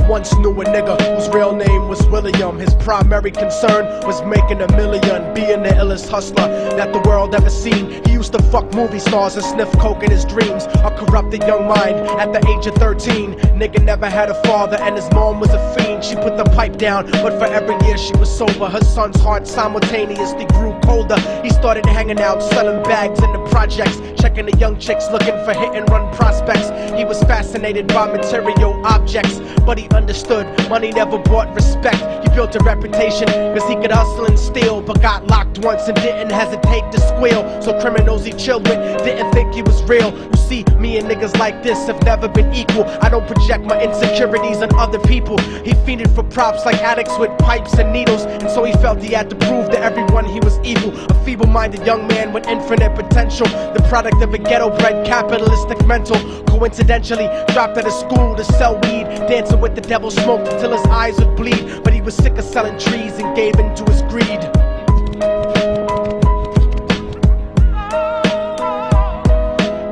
once knew a nigga whose real name was William. His primary concern was making $1 million, being the illest hustler that the world ever seen. He used to fuck movie stars and sniff coke in his dreams. A corrupted young mind at the age of 13. Nigga never had a father and his mom was a fiend. She put the pipe down, but for every year she was sober, her son's heart simultaneously grew colder. He started hanging out, selling bags in the projects, checking the young chicks looking for hit and run prospects. He was fascinated by material objects, but he understood money never brought respect. He built a reputation cause he could hustle and steal, but got locked once and didn't hesitate to squeal. So criminals he chilled with didn't think he was real. You see, me and niggas like this have never been equal. I don't project my insecurities on other people. He fiended for props like addicts with pipes and needles, and so he felt he had to prove to everyone he was evil. A feeble-minded young man with infinite potential, the product of a ghetto-bred capitalistic mental. Coincidentally dropped out of school to sell weed, dancing with the devil, smoked until his eyes would bleed. But he was sick of selling trees and gave in to his greed.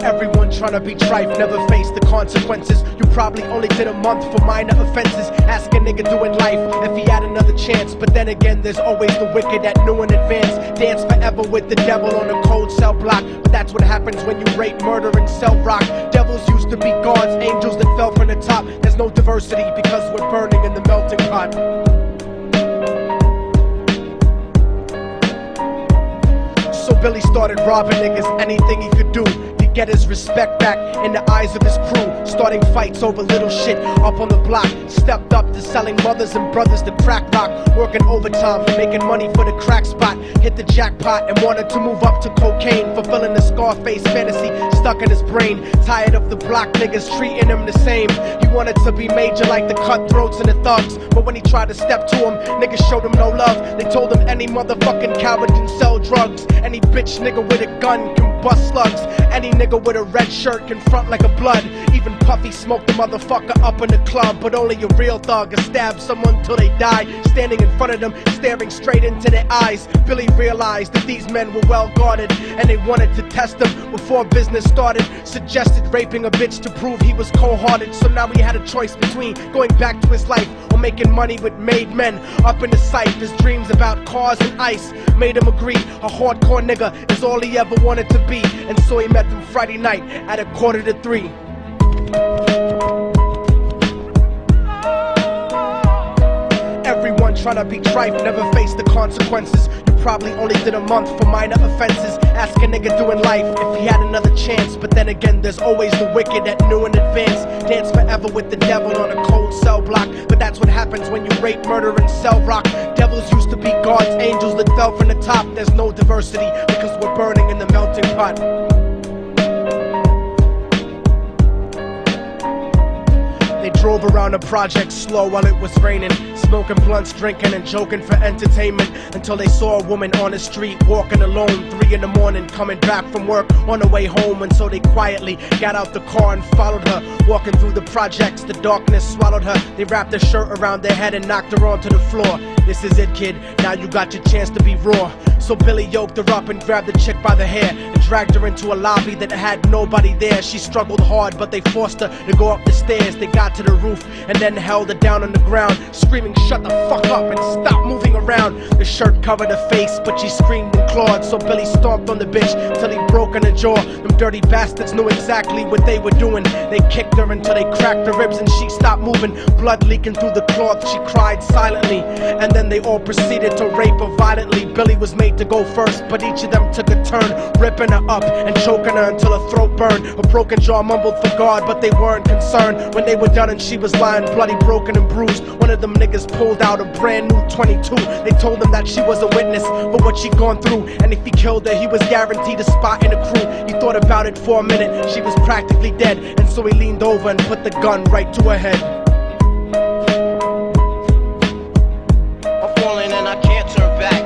Everyone tryna be trife, never face the consequences. You probably only did a month for minor offenses. Ask a nigga doing life if he had another chance. But then again, there's always the wicked that knew in advance. Dance forever with the devil on a cold cell block. But that's what happens when you rape, murder, and sell rock. Devils used to be gods, angels that fell from the top. There's no diversity because we're burning in the melting pot. So Billy started robbing niggas, anything he could do to get his respect back in the eyes of his crew. Starting fights over little shit up on the block. Stepped up to selling mothers and brothers to crack rock. Working overtime, making money for the crack spot. Hit the jackpot and wanted to move up to cocaine, fulfilling the Scarface fantasy stuck in his brain. Tired of the block niggas treating him the same. He wanted to be major like the cutthroats and the thugs, but when he tried to step to him, niggas showed him no love. They told him any motherfucking coward can sell drugs. Any bitch nigga with a gun can bust slugs. Any nigga with a red shirt can front like a blood. Even Puffy smoked the motherfucker up in the club. But only a real thug can stab someone till they die. Standing in front of them, staring straight into their eyes, Billy realized that these men were well guarded, and they wanted to test him before business started. Suggested raping a bitch to prove he was cold-hearted. So now he had a choice between going back to his life or making money with made men. Up in the sight, his dreams about cars and ice made him agree a hardcore nigga is all he ever wanted to be. And so he met them Friday night at 2:45. Everyone tryna be trife, never face the consequences. You probably only did a month for minor offenses. Ask a nigga doing life if he had another chance. But then again, there's always the wicked that knew in advance. Dance forever with the devil on a cold cell block. But that's what happens when you rape, murder, and sell rock. Devils used to be gods, angels that fell from the top. There's no diversity because we're burning in the melting pot. They drove around the project slow while it was raining, smoking blunts, drinking and joking for entertainment, until they saw a woman on the street walking alone, 3 in the morning, coming back from work on her way home. And so they quietly got out the car and followed her. Walking through the projects, the darkness swallowed her. They wrapped her shirt around their head and knocked her onto the floor. This is it, kid, now you got your chance to be raw. So Billy yoked her up and grabbed the chick by the hair and dragged her into a lobby that had nobody there. She struggled hard, but they forced her to go up the stairs. They got to the roof and then held her down on the ground, screaming, "Shut the fuck up and stop moving around." The shirt covered her face, but she screamed and clawed. So Billy stomped on the bitch till he broke in her jaw. Them dirty bastards knew exactly what they were doing. They kicked her until they cracked her ribs and she stopped moving. Blood leaking through the cloth, she cried silently. And then they all proceeded to rape her violently. Billy was made to go first, but each of them took a turn, ripping her up and choking her until her throat burned. Her broken jaw mumbled for God, but they weren't concerned. When they were done and she was lying bloody, broken and bruised, one of them niggas pulled out a brand new 22. They told him that she was a witness for what she'd gone through, and if he killed her, he was guaranteed a spot in the crew. He thought about it for a minute, she was practically dead, and so he leaned over and put the gun right to her head. I'm falling and I can't turn back.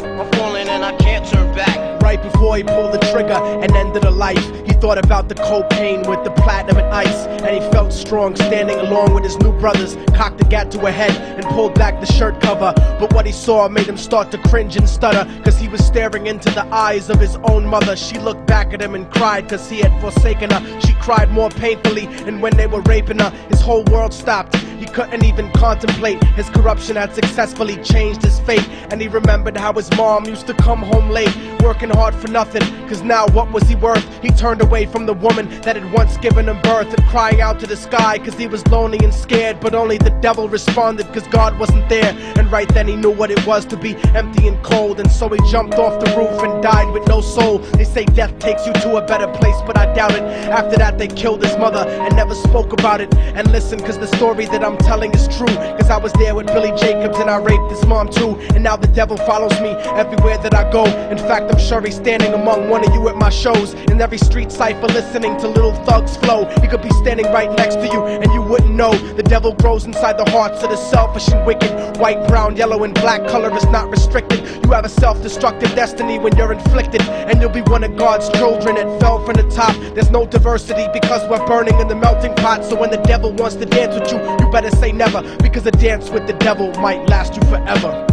I'm falling and I can't turn back. Right before he pulled the trigger and ended her life, he thought about the cocaine with the platinum and ice, and he felt strong standing along with his new brothers. Cocked the gat to her head and pulled back the shirt cover, but what he saw made him start to cringe and stutter, cause he was staring into the eyes of his own mother. She looked back at him and cried cause he had forsaken her. She cried more painfully, and when they were raping her, his whole world stopped. He couldn't even contemplate. His corruption had successfully changed his fate. And he remembered how his mom used to come home late, working hard for nothing, cause now what was he worth? He turned away from the woman that had once given him birth, and crying out to the sky cause he was lonely and scared. But only the devil responded cause God wasn't there. And right then he knew what it was to be empty and cold, and so he jumped off the roof and died with no soul. They say death takes you to a better place, but I doubt it. After that they killed his mother and never spoke about it. And listen, cause the story that I'm telling is true, cause I was there with Billy Jacobs and I raped his mom too. And now the devil follows me everywhere that I go. In fact, I'm sure he's standing among one of you at my shows, in every street cipher listening to Little Thug's flow. He could be standing right next to you and you wouldn't know. The devil grows inside the hearts of the selfish and wicked. White, brown, yellow and black color is not restricted. You have a self-destructive destiny when you're inflicted, and you'll be one of God's children that fell from the top. There's no diversity because we're burning in the melting pot. So when the devil wants to dance with you, you better say never, because a dance with the devil might last you forever.